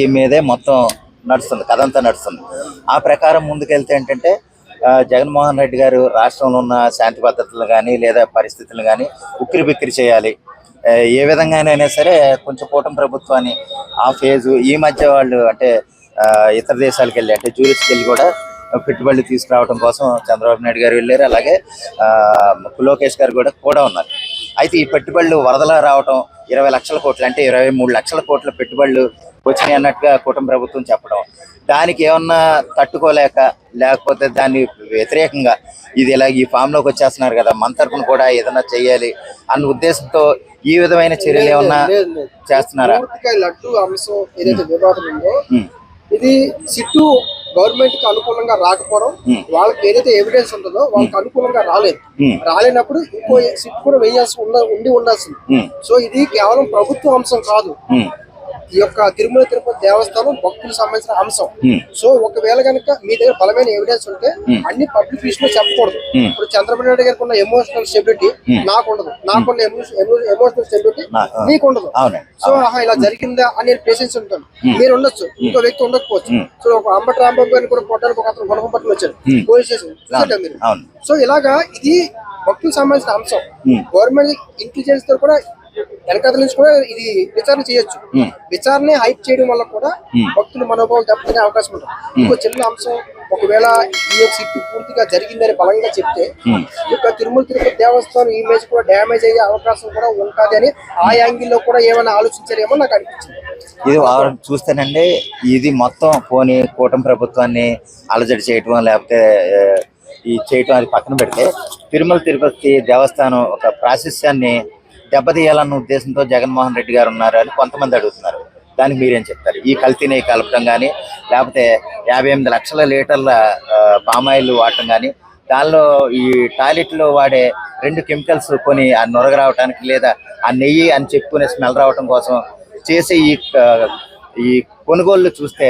ఈ మీదే మొత్తం నడుస్తుంది, కథంతా నడుస్తుంది. ఆ ప్రకారం ముందుకెళ్తే ఏంటంటే జగన్మోహన్ రెడ్డి గారు రాష్ట్రంలో ఉన్న శాంతి భద్రతలు కానీ లేదా పరిస్థితులు కానీ ఉక్కిరి బిక్కిరి చేయాలి. ఏ విధంగానైనా సరే కొంచెం కూటమి ప్రభుత్వాన్ని ఆ ఫేజు ఈ మధ్య వాళ్ళు అంటే ఇతర దేశాలకు వెళ్ళి అంటే జూరిస్కి వెళ్ళి కూడా పెట్టుబడులు తీసుకురావడం కోసం చంద్రబాబు నాయుడు గారు వెళ్ళారు. అలాగే లోకేష్ గారు కూడా ఉన్నారు. అయితే ఈ పెట్టుబడులు వరదలా రావటం 20 లక్షల కోట్లు అంటే 23 లక్షల కోట్ల పెట్టుబడులు వచ్చినాయి అన్నట్టుగా కూటమి ప్రభుత్వం చెప్పడం, దానికి ఏమన్నా తట్టుకోలేక లేకపోతే దాన్ని వ్యతిరేకంగా ఇది ఇలా ఈ ఫామ్లోకి వచ్చేస్తున్నారు కదా, మన తరఫున కూడా ఏదైనా చెయ్యాలి అన్న ఉద్దేశంతో ఈ విధమైన చర్యలు ఏమన్నా చేస్తున్నారా? లడ్డు అంశం ఏదైతే వివాదం ఉందో ఇది సిట్టు గవర్నమెంట్ కి అనుకూలంగా రాకపోవడం, వాళ్ళకి ఏదైతే ఎవిడెన్స్ ఉంటుందో వాళ్ళకి అనుకూలంగా రాలేనప్పుడు ఇంకో సిట్ కూడా వేయాల్సి ఉండాల్సింది. సో ఇది కేవలం ప్రభుత్వ అంశం కాదు, ఈ యొక్క తిరుమల తిరుపతి దేవస్థానం భక్తులకు సంబంధించిన అంశం. సో ఒకవేళ కనుక మీ దగ్గర బలమైన ఎవిడెన్స్ ఉంటే అన్ని పబ్లిక్ విషయంలో చెప్పకూడదు. ఇప్పుడు చంద్రబాబు నాయుడు గారికి ఉన్న ఎమోషనల్ స్టెబిలిటీ నాకు ఉండదు, నాకున్న ఎమోషనల్ స్టెబిలిటీ మీకు ఉండదు. సో ఇలా జరిగిందా అని పేషెన్స్ ఉంటాను, మీరు ఉండొచ్చు, ఇంకో వ్యక్తి ఉండకపోవచ్చు. సో ఒక అంబటి రాంబాబు గారిని కూడా కొట్టడానికి ఒక అతను గొడవ పట్టుకుని వచ్చారు పోలీస్ స్టేషన్ మీరు. సో ఇలాగా ఇది భక్తులకు సంబంధించిన అంశం. గవర్నమెంట్ ఇంటెలిజెన్స్ తో కూడా వెనకాల నుంచి కూడా ఇది విచారణ చేయొచ్చు. విచారణ హైప్ చేయడం వల్ల కూడా భక్తుల మనోభావం దెబ్బతినే అవకాశం ఉంటుంది. ఇంకో చిన్న అంశం, ఒకవేళ ఈ యొక్క సిట్టు పూర్తిగా జరిగిందని బలంగా చెప్తే ఈ యొక్క తిరుమల తిరుపతి దేవస్థానం ఇమేజ్ కూడా డ్యామేజ్ అయ్యే అవకాశం కూడా ఉంటుంది అని ఆ యాంగిల్లో కూడా ఏమైనా ఆలోచించారేమో నాకు అనిపించింది. ఇది చూస్తేనండి, ఇది మొత్తం పోనీ కూటమి ప్రభుత్వాన్ని అలజడి చేయటం లేకపోతే ఈ చేయటం అది పక్కన పెడితే తిరుమల తిరుపతి దేవస్థానం ఒక ప్రాశస్యాన్ని దెబ్బతీయాలన్న ఉద్దేశంతో జగన్మోహన్ రెడ్డి గారు ఉన్నారు అని కొంతమంది అడుగుతున్నారు. దానికి మీరేం చెప్తారు? ఈ కల్తీని కలపడం కానీ లేకపోతే 58 లక్షల లీటర్ల పామాయిల్ వాడటం కానీ, దానిలో ఈ టాయిలెట్లో వాడే 2 కెమికల్స్ కొని ఆ నొరగ రావడానికి లేదా ఆ నెయ్యి అని చెప్పుకునే స్మెల్ రావడం కోసం చేసే ఈ కొనుగోళ్లు చూస్తే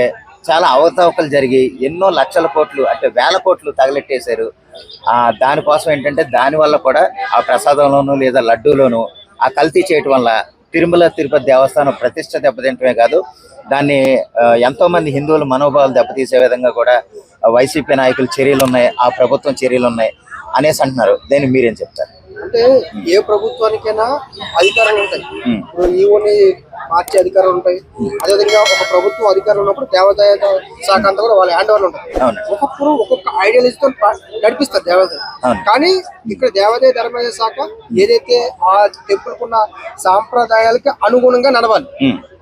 చాలా అవకతవకలు జరిగి ఎన్నో లక్షల కోట్లు అంటే వేల కోట్లు తగలెట్టేశారు. దానికోసం ఏంటంటే దానివల్ల కూడా ఆ ప్రసాదంలోనూ లేదా లడ్డూలోనూ ఆ కల్తీ చేయటం వల్ల తిరుమల తిరుపతి దేవస్థానం ప్రతిష్ట దెబ్బతింటమే కాదు, దాన్ని ఎంతోమంది హిందువుల మనోభావాలు దెబ్బతీసే విధంగా కూడా వైసీపీ నాయకులు చర్యలు ఉన్నాయి, ఆ ప్రభుత్వం చర్యలు ఉన్నాయి అనేసి అంటున్నారు. దీన్ని మీరేం చెప్తారు? అంటే ఏ ప్రభుత్వానికైనా అధికారాలు ఉంటాయి. ఇప్పుడు ఈవోని మార్చే అధికారాలు ఉంటాయి. అదేవిధంగా ఒక ప్రభుత్వం అధికారం ఉన్నప్పుడు దేవాదాయ శాఖ అంతా కూడా వాళ్ళ హ్యాండ్ ఓవర్ ఉంటుంది. ఒక్కొక్కరు ఒక్కొక్క ఐడియాలజీతో నడిపిస్తారు దేవాదాయ. కానీ ఇక్కడ దేవాదాయ ధర్మాదాయ శాఖ ఏదైతే ఆ టెంపుల్కున్న సాంప్రదాయాలకి అనుగుణంగా నడవాలి.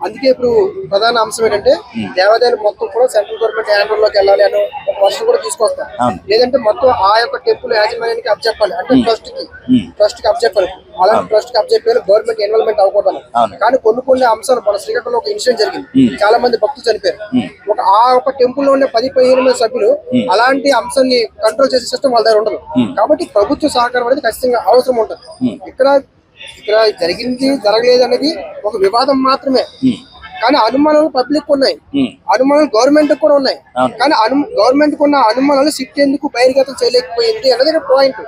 అందుకే ఇప్పుడు ప్రధాన అంశం ఏంటంటే దేవాదాయాలు మొత్తం కూడా సెంట్రల్ గవర్నమెంట్ హ్యాండ్ ఓవర్ లోకి వెళ్ళాలి అని ఒక వర్షం కూడా తీసుకొస్తారు. లేదంటే మొత్తం ఆ యొక్క టెంపుల్ యాజమాన్యానికి అప్పచెప్పాలి, అంటే ట్రస్ట్ కి అప్పచెప్పాలి. అలాంటి ట్రస్ట్ కి అప్పచెప్పాలి, గవర్నమెంట్ ఇన్వాల్వ్మెంట్ అవ్వకూడదు. కానీ కొన్ని అంశాలు మన శ్రీకాకుళంలో ఒక ఇన్సిడెంట్ జరిగింది, చాలా మంది భక్తులు చనిపోయారు. ఆ ఒక టెంపుల్ లో ఉండే 10-15 మంది సభ్యులు అలాంటి అంశాన్ని కంట్రోల్ చేసే సిస్టమ్ వాళ్ళ దగ్గర ఉండదు. కాబట్టి ప్రభుత్వ సహకారం అనేది ఖచ్చితంగా అవసరం ఉంటుంది. ఇక్కడ జరిగింది జరగలేదు అనేది ఒక వివాదం మాత్రమే, కానీ అనుమానాలు పబ్లిక్ ఉన్నాయి, అనుమానాలు గవర్నమెంట్ కూడా ఉన్నాయి. కానీ గవర్నమెంట్ ఉన్న అనుమానాలు సిట్ ఎందుకు బహిర్గతం చేయలేకపోయింది అన్నది పాయింట్.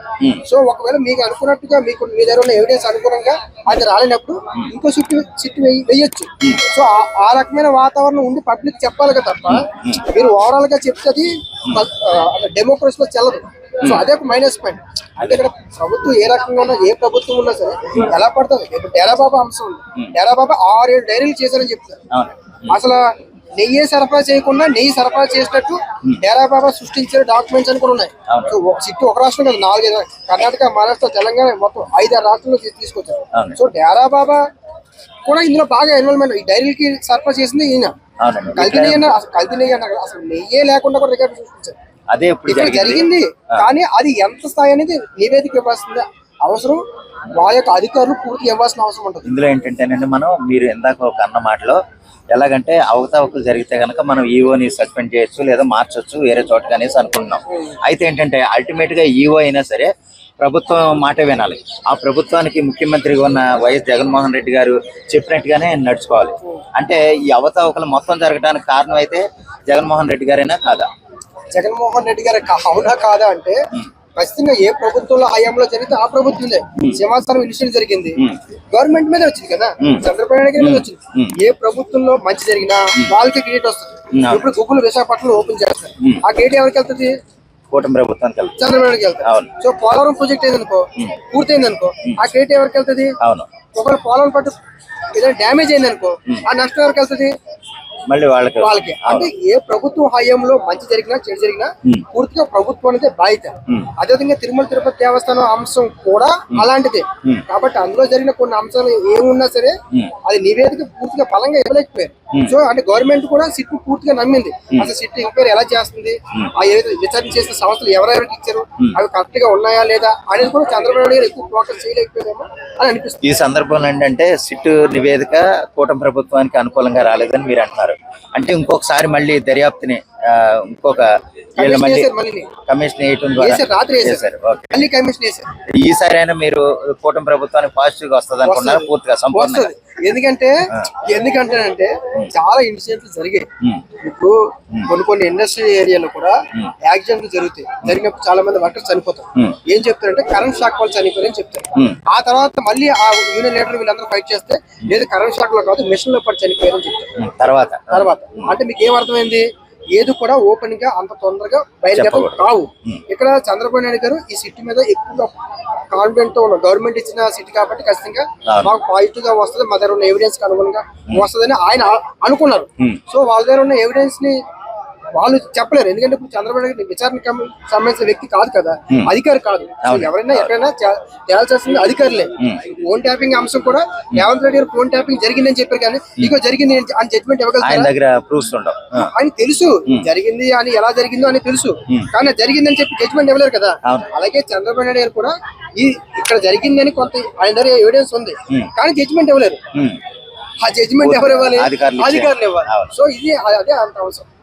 సో ఒకవేళ మీకు అనుకున్నట్టుగా మీ దగ్గర ఉన్న ఎవిడెన్స్ అనుగుణంగా అది రాలేనప్పుడు ఇంకో సిట్ వేయొచ్చు. సో ఆ రకమైన వాతావరణం ఉండి పబ్లిక్ చెప్పాలి కదా తప్ప మీరు ఓవరాల్ గా చెప్తే డెమోక్రసీలో చెల్లదు. సో అదే ఒక మైనస్ పాయింట్. అంటే ఇక్కడ ప్రభుత్వం ఏ రకంగా ఉన్నా, ఏ ప్రభుత్వం ఉన్నా సరే ఎలా పడుతుంది. ఇప్పుడు డేరా బాబా అంశం ఉంది, డేరా బాబా 6-7 డైరీలు చేశారని చెప్తారు. అసలు నెయ్యి సరఫరా చేయకుండా నెయ్యి సరఫరా చేసినట్టు డేరా బాబా సృష్టించిన డాక్యుమెంట్స్ అని కూడా ఉన్నాయి. సో సిట్టు ఒక రాష్ట్రం కాదు, 4 కర్ణాటక, మహారాష్ట్ర, తెలంగాణ మొత్తం 5-6 రాష్ట్రాల్లో తీసుకొచ్చారు. సో డేరా బాబా కూడా ఇందులో బాగా ఇన్వాల్వ్మెంట్. ఈ డైరీలకి సరఫరా చేసింది ఈయన. కల్తీ నెయ్యి అన్నారు, అసలు నెయ్యే లేకుండా కూడా రికార్డు సృష్టించారు. అదే ఇక్కడ జరిగింది. కానీ అది ఎంత స్థాయి అనేది నివేదిక ఇవ్వాల్సింది అవసరం, వాళ్ళ యొక్క అధికారులు పూర్తిగా ఇవ్వాల్సిన అవసరం ఉంటుంది. ఇందులో ఏంటంటేనండి, మీరు ఇందాక ఒక అన్న మాటలో ఎలాగంటే అవకతవకలు జరిగితే కనుక మనం ఈఓని సస్పెండ్ చేయొచ్చు లేదా మార్చొచ్చు వేరే చోటకి అనేసి అనుకుంటున్నాం. అయితే ఏంటంటే అల్టిమేట్ గా ఈఓ అయినా సరే ప్రభుత్వం మాట వినాలి. ఆ ప్రభుత్వానికి ముఖ్యమంత్రిగా ఉన్న వైఎస్ జగన్మోహన్ రెడ్డి గారు చెప్పినట్టుగానే నడుచుకోవాలి. అంటే ఈ అవకతవకలు మొత్తం జరగడానికి కారణం అయితే జగన్మోహన్ రెడ్డి గారైనా కాదా? జగన్మోహన్ రెడ్డి గారు అవునా కాదా అంటే ఖచ్చితంగా ఏ ప్రభుత్వంలో హయాంలో జరిగితే ఆ ప్రభుత్వంలో సింహాసనం ఇన్సిడెంట్ జరిగింది గవర్నమెంట్ మీద వచ్చింది కదా, చంద్రబాబు నాయుడు గారి మీద వచ్చింది. ఏ ప్రభుత్వంలో మంచి జరిగినా వాళ్ళకి క్రెడిట్ వస్తుంది. ఇప్పుడు గూగుల్ విశాఖపట్నం ఓపెన్ చేస్తారు, ఆ క్రెడిట్ ఎవరికి వెళ్తుంది? కూటమి ప్రభుత్వానికి వెళ్తుంది, చంద్రబాబు నాయుడుకి వెళ్తుంది. సో పోలవరం ప్రాజెక్ట్ అయిందనుకో, పూర్తయింది అనుకో, ఆ క్రెడిట్ ఎవరికి వెళ్తుంది? అవును. ఒకవేళ పోలవరం పట్టు ఏదైనా డ్యామేజ్ అయింది అనుకో, ఆ నష్టం ఎవరికి వెళ్తుంది? మళ్ళీ వాళ్ళకి. అంటే ఏ ప్రభుత్వ హయాంలో మంచి జరిగినా చెడు జరిగినా పూర్తిగా ప్రభుత్వం అనేది బాధ్యత. అదేవిధంగా తిరుమల తిరుపతి దేవస్థానం అంశం కూడా అలాంటిదే. కాబట్టి అందులో జరిగిన కొన్ని అంశాలు ఏమున్నా సరే అది నివేదిక పూర్తిగా బలంగా ఇవ్వలేకపోయారు. సో అంటే గవర్నమెంట్ కూడా సిట్ పూర్తిగా నమ్మింది. అసలు సిట్ ఎంక్వైరీ ఎలా చేస్తుంది, ఆ ఏదైతే విచారణ చేసిన సంస్థలు ఎవరెవరికి ఇచ్చారు, అవి కరెక్ట్ గా ఉన్నాయా లేదా అనేది కూడా చంద్రబాబు నాయుడు గారు ఎక్కువ ఫోకస్ చేయలేకపోయారేమో అని అనిపిస్తుంది. ఈ సందర్భంలో ఏంటంటే సిట్ నివేదిక కూటమి ప్రభుత్వానికి అనుకూలంగా రాలేదని మీరు అంటున్నారు. అంటే ఇంకొకసారి మళ్ళీ దర్యాప్తుని ఇంకొక కమిషన్ వేయటం మళ్ళీ కమిషన్ వేశారు. ఈసారి అయినా మీరు కూటమి ప్రభుత్వానికి పాజిటివ్ గా వస్తుంది అనుకున్నారు పూర్తిగా సంపూర్ణ? ఎందుకంటే చాలా ఇన్సిడెంట్లు జరిగాయి. ఇప్పుడు కొన్ని ఇండస్ట్రీ ఏరియాలో కూడా యాక్సిడెంట్లు జరుగుతాయి. జరిగినప్పుడు చాలా మంది వర్కర్స్ చనిపోతారు. ఏం చెప్తారంటే కరెంట్ షాక్ వాళ్ళు చనిపోయారని చెప్తారు. ఆ తర్వాత మళ్ళీ ఆ యూనియన్ లీడర్ వీళ్ళందరూ ఫైట్ చేస్తే లేదు కరెంట్ షాక్ లో కాదు మెషిన్ లో పడి చనిపోయారని చెప్తారు. తర్వాత అంటే మీకు ఏం అర్థమైంది? ఏది కూడా ఓపెన్ గా అంత తొందరగా బయలుదేరడం కావు. ఇక్కడ చంద్రబాబు నాయుడు గారు ఈ సిటీ మీద ఎక్కువ కాన్ఫిడెంట్ తో ఉన్నారు. గవర్నమెంట్ ఇచ్చిన సిటీ కాబట్టి ఖచ్చితంగా మాకు పాజిటివ్ గా వస్తుంది, మా దగ్గర ఉన్న ఎవిడెన్స్ కి అనుగుణంగా వస్తుందని ఆయన అనుకున్నారు. సో వాళ్ళ దగ్గర ఉన్న ఎవిడెన్స్ ని వాళ్ళు చెప్పలేరు. ఎందుకంటే ఇప్పుడు చంద్రబాబు నాయుడు విచారణకు సంబంధించిన వ్యక్తి కాదు కదా, అధికారి కాదు. ఎవరైనా ఎక్కడైనా తేల్చాల్సింది అధికారులే. ఫోన్ ట్యాపింగ్ అంశం కూడా రేవంత్ రెడ్డి గారు ఫోన్ ట్యాపింగ్ జరిగిందని చెప్పారు, కానీ ఇక జరిగింది అని జడ్జ్మెంట్ ఇవ్వగలుగుతారు. అని తెలుసు జరిగింది అని, ఎలా జరిగిందో అని తెలుసు, కానీ జరిగిందని చెప్పి జడ్జ్మెంట్ ఇవ్వలేరు కదా. అలాగే చంద్రబాబు నాయుడు గారు కూడా ఇక్కడ జరిగిందని కొంత ఆయన దగ్గర ఎవిడెన్స్ ఉంది, కానీ జడ్జ్మెంట్ ఇవ్వలేరు. ఆ జడ్జ్మెంట్ ఎవరు ఇవ్వాలి? అధికారులు ఇవ్వాలి. సో ఇది అదే అంత అవసరం.